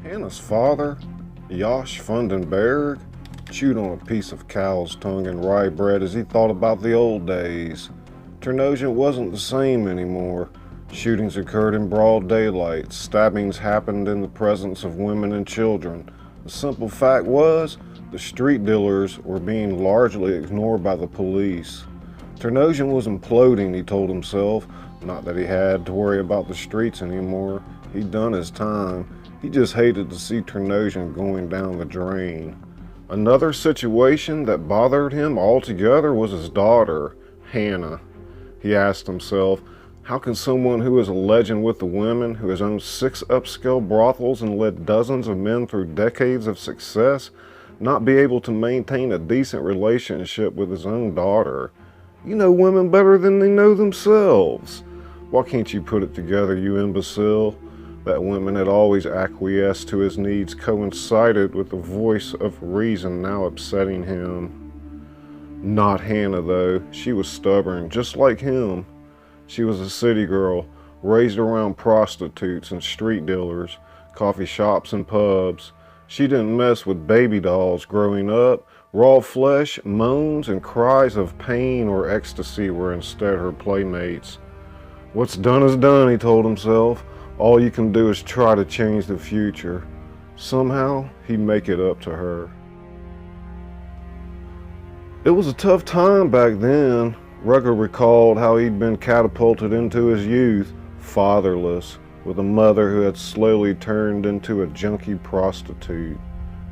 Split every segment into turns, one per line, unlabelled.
Hannah's father, Josh Fundenberg, chewed on a piece of cow's tongue and rye bread as he thought about the old days. Ternosian wasn't the same anymore. Shootings occurred in broad daylight. Stabbings happened in the presence of women and children. The simple fact was, the street dealers were being largely ignored by the police. Ternosian was imploding, he told himself. Not that he had to worry about the streets anymore. He'd done his time. He just hated to see Ternosian going down the drain. Another situation that bothered him altogether was his daughter, Hannah. He asked himself, how can someone who is a legend with the women, who has owned 6 upscale brothels and led dozens of men through decades of success, not be able to maintain a decent relationship with his own daughter? You know women better than they know themselves. Why can't you put it together, you imbecile? That women had always acquiesced to his needs coincided with the voice of reason now upsetting him. Not Hannah, though. She was stubborn, just like him. She was a city girl, raised around prostitutes and street dealers, coffee shops and pubs. She didn't mess with baby dolls growing up. Raw flesh, moans, and cries of pain or ecstasy were instead her playmates. What's done is done, he told himself. All you can do is try to change the future. Somehow, he'd make it up to her. It was a tough time back then. Rutger recalled how he'd been catapulted into his youth, fatherless, with a mother who had slowly turned into a junkie prostitute.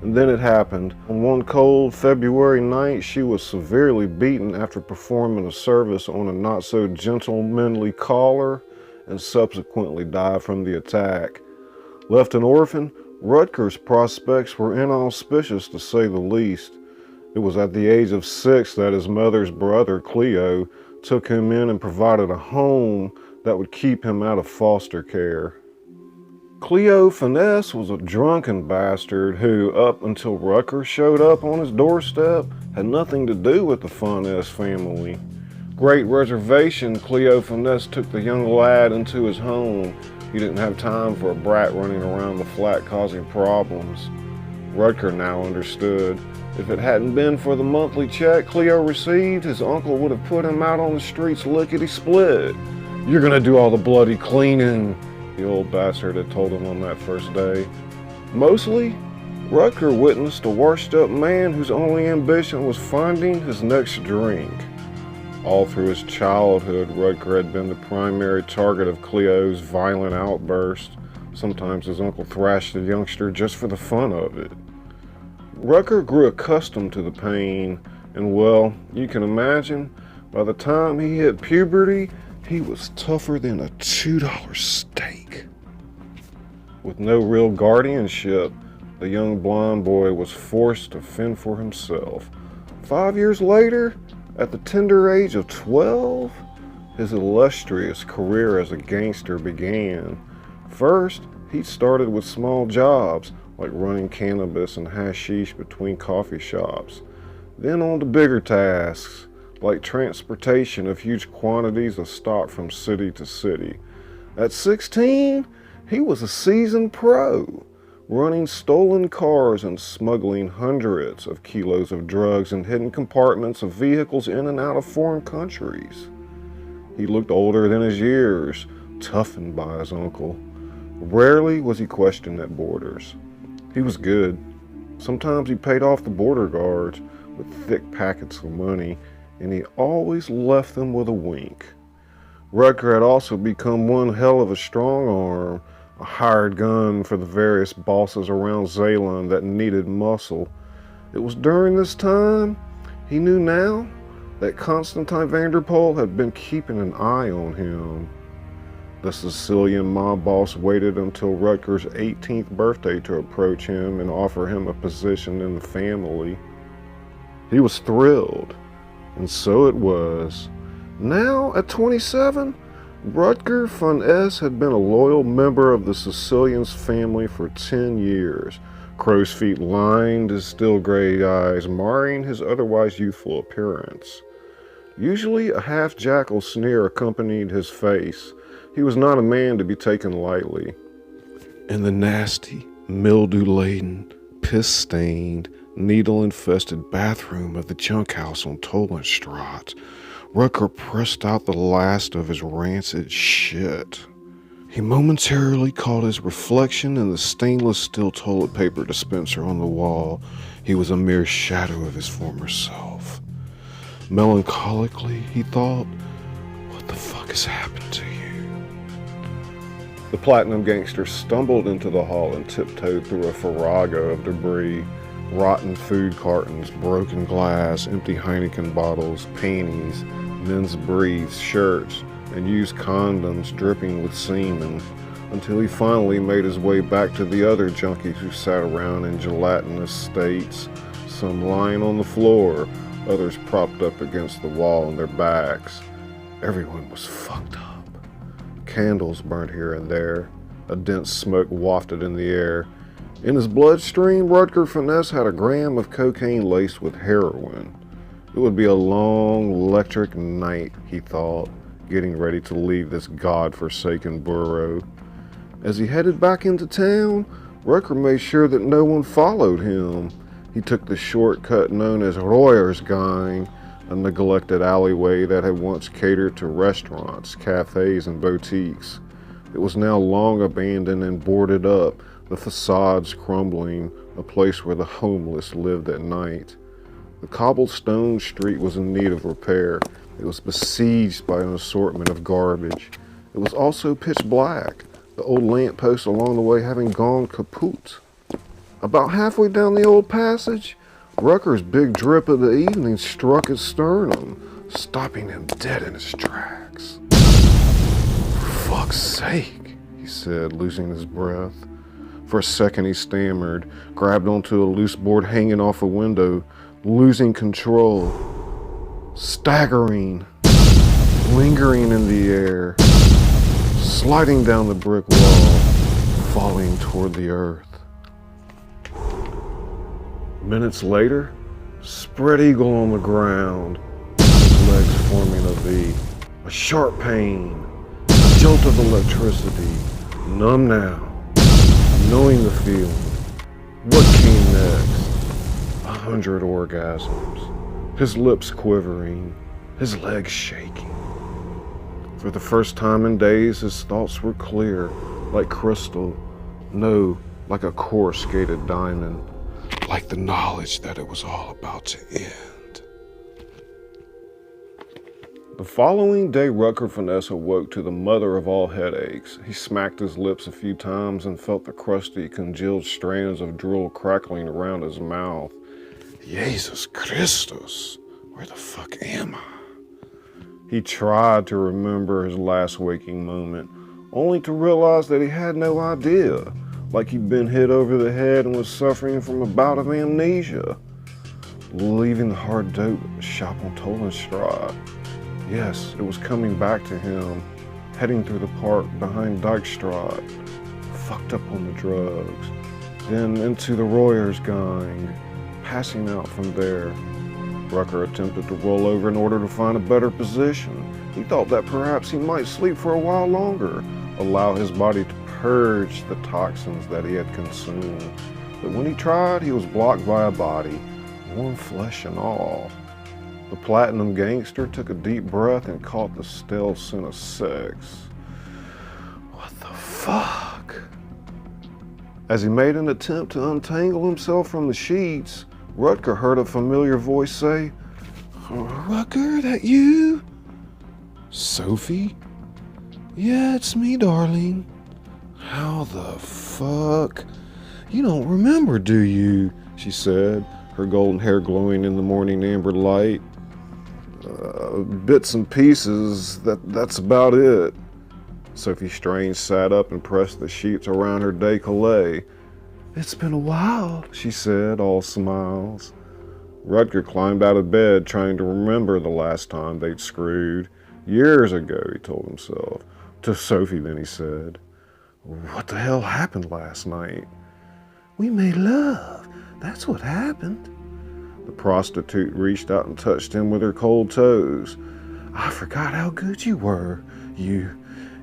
And then it happened. On one cold February night, she was severely beaten after performing a service on a not-so-gentlemanly caller, and subsequently died from the attack. Left an orphan, Rutger's prospects were inauspicious to say the least. It was at the age of 6 that his mother's brother, Cleo, took him in and provided a home that would keep him out of foster care. Cleo Finesse was a drunken bastard who, up until Rutger showed up on his doorstep, had nothing to do with the Finesse family. Great reservation, Cleo Finesse took the young lad into his home. He didn't have time for a brat running around the flat causing problems. Rutger now understood. If it hadn't been for the monthly check Cleo received, his uncle would have put him out on the streets lickety-split. You're gonna do all the bloody cleaning, the old bastard had told him on that first day. Mostly, Rutger witnessed a washed-up man whose only ambition was finding his next drink. All through his childhood, Rutger had been the primary target of Cleo's violent outbursts. Sometimes his uncle thrashed the youngster just for the fun of it. Rutger grew accustomed to the pain, and well, you can imagine, by the time he hit puberty, he was tougher than a $2 steak. With no real guardianship, the young blonde boy was forced to fend for himself. 5 years later, at the tender age of 12, his illustrious career as a gangster began. First, he started with small jobs, like running cannabis and hashish between coffee shops. Then on to bigger tasks, like transportation of huge quantities of stock from city to city. At 16, he was a seasoned pro, running stolen cars and smuggling hundreds of kilos of drugs in hidden compartments of vehicles in and out of foreign countries. He looked older than his years, toughened by his uncle. Rarely was he questioned at borders. He was good. Sometimes he paid off the border guards with thick packets of money, and he always left them with a wink. Rutger had also become one hell of a strong arm, a hired gun for the various bosses around Zeeland that needed muscle. It was during this time, he knew now, that Constantine Vanderpoel had been keeping an eye on him. The Sicilian mob boss waited until Rutger's 18th birthday to approach him and offer him a position in the family. He was thrilled, and so it was. Now, at 27, Rutger von S. had been a loyal member of the Sicilian's family for 10 years. Crow's feet lined his still gray eyes, marring his otherwise youthful appearance. Usually a half-jackal sneer accompanied his face. He was not a man to be taken lightly. And the nasty, mildew-laden, piss-stained, needle-infested bathroom of the junk house on Tollenstraat, Rutger pressed out the last of his rancid shit. He momentarily caught his reflection in the stainless steel toilet paper dispenser on the wall. He was a mere shadow of his former self. Melancholically, he thought, what the fuck has happened to you? The platinum gangster stumbled into the hall and tiptoed through a farrago of debris, rotten food cartons, broken glass, empty Heineken bottles, panties, men's briefs, shirts, and used condoms dripping with semen, until he finally made his way back to the other junkies who sat around in gelatinous states, some lying on the floor, others propped up against the wall on their backs. Everyone was fucked up. Candles burned here and there. A dense smoke wafted in the air. In his bloodstream, Rutger Finesse had a gram of cocaine laced with heroin. It would be a long, electric night, he thought, getting ready to leave this god-forsaken borough. As he headed back into town, Rutger made sure that no one followed him. He took the shortcut known as Royersgang, a neglected alleyway that had once catered to restaurants, cafes, and boutiques. It was now long abandoned and boarded up, the facades crumbling, a place where the homeless lived at night. The cobblestone street was in need of repair. It was besieged by an assortment of garbage. It was also pitch black, the old lamppost along the way having gone kaput. About halfway down the old passage, Rutger's big drip of the evening struck his sternum, stopping him dead in his tracks. For fuck's sake, he said, losing his breath. For a second he stammered, grabbed onto a loose board hanging off a window, losing control, staggering, lingering in the air, sliding down the brick wall, falling toward the earth. Minutes later, spread eagle on the ground, his legs forming a V. A sharp pain, a jolt of electricity, numb now, knowing the feeling. What came next? 100 orgasms, his lips quivering, his legs shaking. For the first time in days, his thoughts were clear, like crystal. No, like a coruscated diamond. Like the knowledge that it was all about to end. The following day, Rutger Finesse awoke to the mother of all headaches. He smacked his lips a few times and felt the crusty, congealed strands of drool crackling around his mouth. Jesus Christus, where the fuck am I? He tried to remember his last waking moment, only to realize that he had no idea. Like he'd been hit over the head and was suffering from a bout of amnesia. Leaving the hard dope shop on Tollenstraat. Yes, it was coming back to him, heading through the park behind Dijkstraat, fucked up on the drugs, then into the Royersgang, passing out from there. Rutger attempted to roll over in order to find a better position. He thought that perhaps he might sleep for a while longer, allow his body to purge the toxins that he had consumed. But when he tried, he was blocked by a body, warm flesh and all. The platinum gangster took a deep breath and caught the stale scent of sex. What the fuck? As he made an attempt to untangle himself from the sheets, Rutger heard a familiar voice say, "Rutger, that you?" "Sophie?" "Yeah, it's me, darling." "How the fuck? You don't remember, do you?" she said, her golden hair glowing in the morning amber light. Bits and pieces, that's about it." Sophie Strange sat up and pressed the sheets around her décolleté. "It's been a while," she said, all smiles. Rutger climbed out of bed, trying to remember the last time they'd screwed. Years ago, he told himself. To Sophie, then he said, "What the hell happened last night?" "We made love. That's what happened." The prostitute reached out and touched him with her cold toes. "I forgot how good you were, you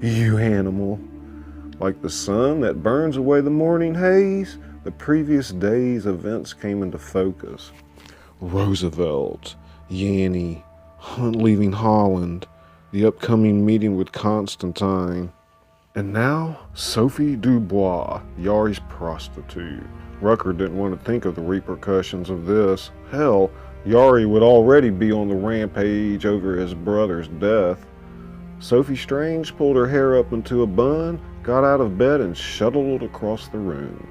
animal." Like the sun that burns away the morning haze, the previous day's events came into focus. Roosevelt, Yanny, Hunt leaving Holland, the upcoming meeting with Constantine. And now, Sophie Dubois, Yari's prostitute. Rucker didn't want to think of the repercussions of this. Hell, Yari would already be on the rampage over his brother's death. Sophie Strange pulled her hair up into a bun, got out of bed, and shuttled across the room.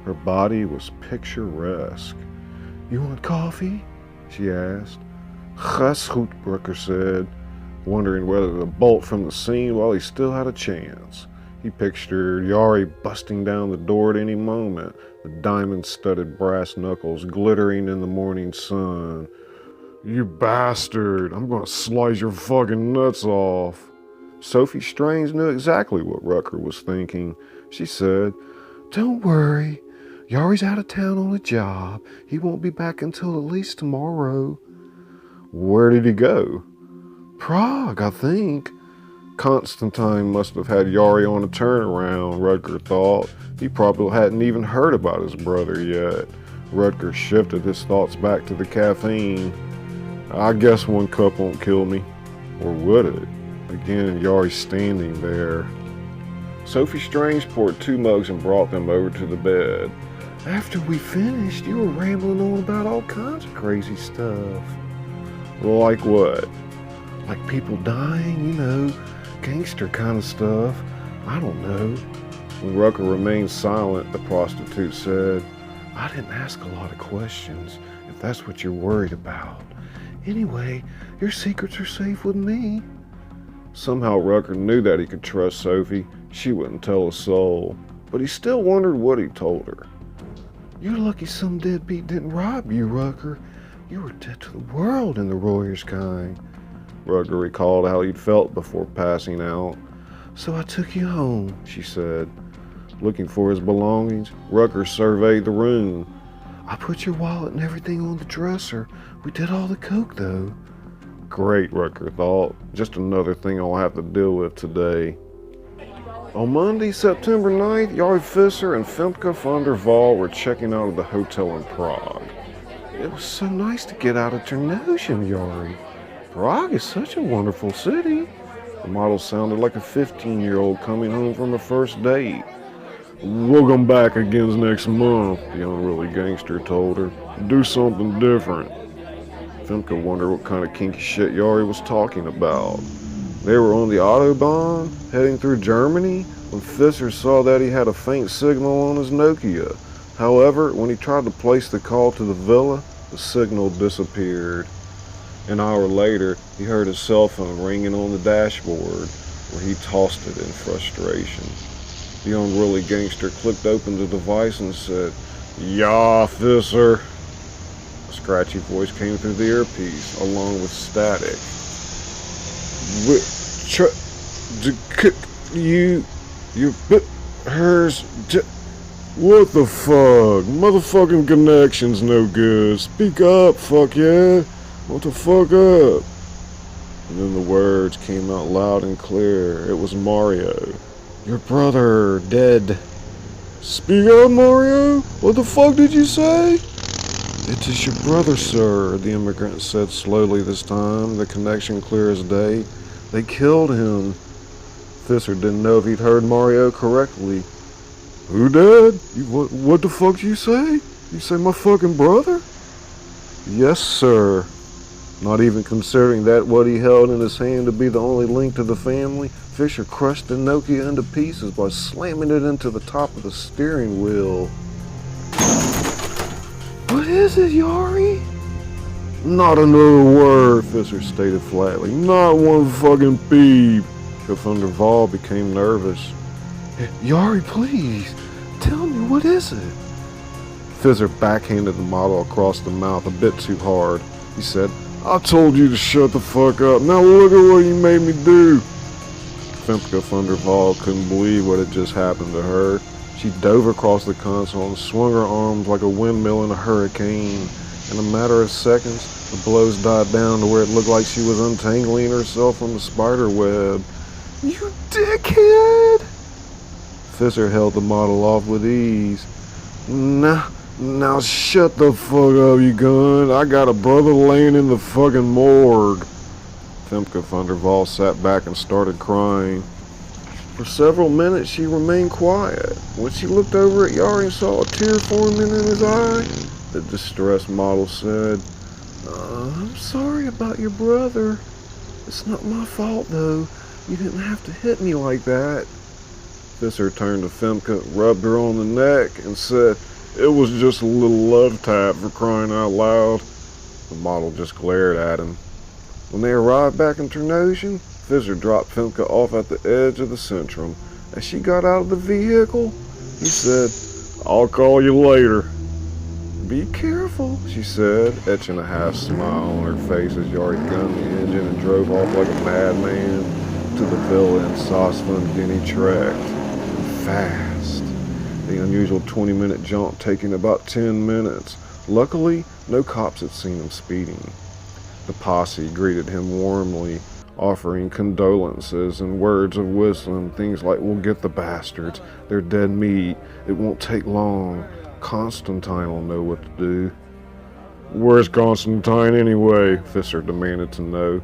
Her body was picturesque. "You want coffee?" she asked. "Gas goed," Rucker said, wondering whether to bolt from the scene while he still had a chance. He pictured Yari busting down the door at any moment, the diamond-studded brass knuckles glittering in the morning sun. "You bastard, I'm gonna slice your fucking nuts off." Sophie Strange knew exactly what Rucker was thinking. She said, "Don't worry, Yari's out of town on a job. He won't be back until at least tomorrow." "Where did he go?" "Prague, I think." Constantine must have had Yari on a turnaround, Rutger thought. He probably hadn't even heard about his brother yet. Rutger shifted his thoughts back to the caffeine. "I guess one cup won't kill me." Or would it? Again, Yari standing there. Sophie Strange poured 2 mugs and brought them over to the bed. "After we finished, you were rambling on about all kinds of crazy stuff." "Like what?" "Like people dying, you know, gangster kind of stuff. I don't know." When Rucker remained silent, the prostitute said, "I didn't ask a lot of questions, if that's what you're worried about. Anyway, your secrets are safe with me." Somehow Rucker knew that he could trust Sophie. She wouldn't tell a soul. But he still wondered what he told her. "You're lucky some deadbeat didn't rob you, Rucker. You were dead to the world in the Royers kind." Rucker recalled how he'd felt before passing out. "So I took you home," she said. Looking for his belongings, Rucker surveyed the room. "I put your wallet and everything on the dresser. We did all the coke, though." Great, Rucker thought. Just another thing I'll have to deal with today. On Monday, September 9th, Yari Visser and Femke van der Waal were checking out of the hotel in Prague. "It was so nice to get out of Ternosian, Yari. Prague is such a wonderful city." The model sounded like a 15-year-old coming home from a first date. "We'll come back again next month," the unruly gangster told her. "Do something different." Femke wondered what kind of kinky shit Yari was talking about. They were on the Autobahn, heading through Germany, when Visser saw that he had a faint signal on his Nokia. However, when he tried to place the call to the villa, the signal disappeared. An hour later, he heard his cell phone ringing on the dashboard, where he tossed it in frustration. The unruly gangster clicked open the device and said, "Ja, Visser." A scratchy voice came through the earpiece, along with static. What the fuck? Motherfucking connection's no good. Speak up, fuck yeah. What the fuck up? And then the words came out loud and clear. It was Mario. "Your brother, dead." "Speak up, Mario? What the fuck did you say?" "It is your brother, sir," the immigrant said slowly this time, the connection clear as day. "They killed him." Visser didn't know if he'd heard Mario correctly. "Who dead? What the fuck you say? You say my fucking brother?" "Yes, sir." Not even considering that what he held in his hand to be the only link to the family, Fisher crushed the Nokia into pieces by slamming it into the top of the steering wheel. "What is it, Yari?" "Not another word," Visser stated flatly. "Not one fucking peep." Van der Waal became nervous. "Yari, please, tell me, what is it?" Visser backhanded the model across the mouth a bit too hard. He said, "I told you to shut the fuck up. Now look at what you made me do." Femke van der Waal couldn't believe what had just happened to her. She dove across the console and swung her arms like a windmill in a hurricane. In a matter of seconds, the blows died down to where it looked like she was untangling herself from the spider web. "You dickhead!" Fisher held the model off with ease. Now shut the fuck up, you gun. I got a brother laying in the fucking morgue. Femke van der Waal sat back and started crying. For several minutes she remained quiet. When she looked over at Yari and saw a tear forming in his eye, the distressed model said, I'm sorry about your brother. It's not my fault, though. You didn't have to hit me like that. Fisher turned to Femke, rubbed her on the neck, and said, it was just a little love tap, for crying out loud. The model just glared at him. When they arrived back in Ternosian, Fisher dropped Femke off at the edge of the Centrum. As she got out of the vehicle, he said, I'll call you later. Be careful, she said, etching a half smile on her face as Yari gunned the engine and drove off like a madman to the villa in Sosfund Trek. Fast. The unusual 20-minute jaunt taking about 10 minutes. Luckily, no cops had seen him speeding. The posse greeted him warmly, offering condolences and words of wisdom, things like, we'll get the bastards, they're dead meat, it won't take long, Constantine will know what to do. Where's Constantine anyway? Fisher demanded to know.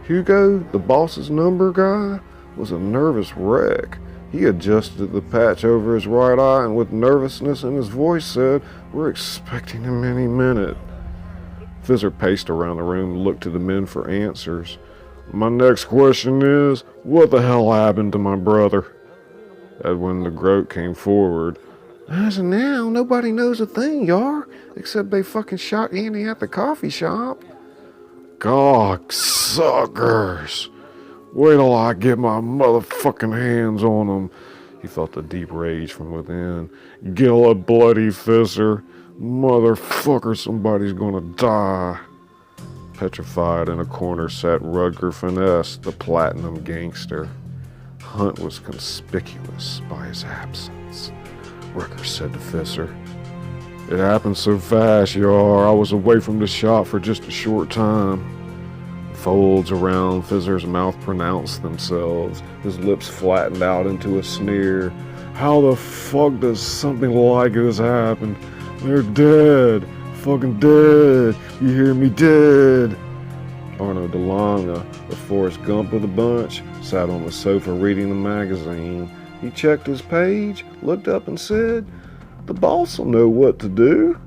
Hugo, the boss's number guy, was a nervous wreck. He adjusted the patch over his right eye and with nervousness in his voice said, we're expecting him any minute. Fisher paced around the room and looked to the men for answers. My next question is, what the hell happened to my brother? Edwin the Groat came forward. As of now, nobody knows a thing, Yar, except they fucking shot Andy at the coffee shop. God, suckers. Wait till I get my motherfucking hands on them. He felt a deep rage from within. Gill a bloody Fisher. Motherfucker, somebody's gonna die. Petrified in a corner sat Rutger Finesse, the platinum gangster. Hunt was conspicuous by his absence. Rutger said to Fisher, It happened so fast, Yar. I was away from the shop for just a short time. Folds around Fisher's mouth pronounced themselves. His lips flattened out into a sneer. How the fuck does something like this happen? They're dead. Fucking dead. You hear me? Dead. Arno DeLonga, the Forrest Gump of the bunch, sat on the sofa reading the magazine. He checked his page, looked up and said, The boss will know what to do.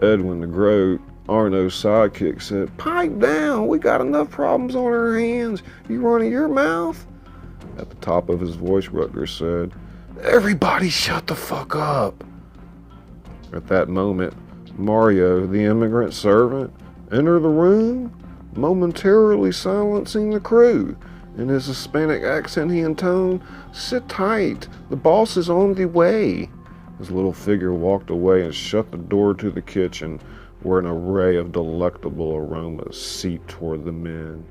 Edwin the Groat, Arno's sidekick, said, Pipe down, we got enough problems on our hands. You running your mouth? At the top of his voice, Rutger said, Everybody shut the fuck up. At that moment, Mario, the immigrant servant, entered the room, momentarily silencing the crew. In his Hispanic accent, he intoned, Sit tight, the boss is on the way. His little figure walked away and shut the door to the kitchen, where an array of delectable aromas seeped toward the men.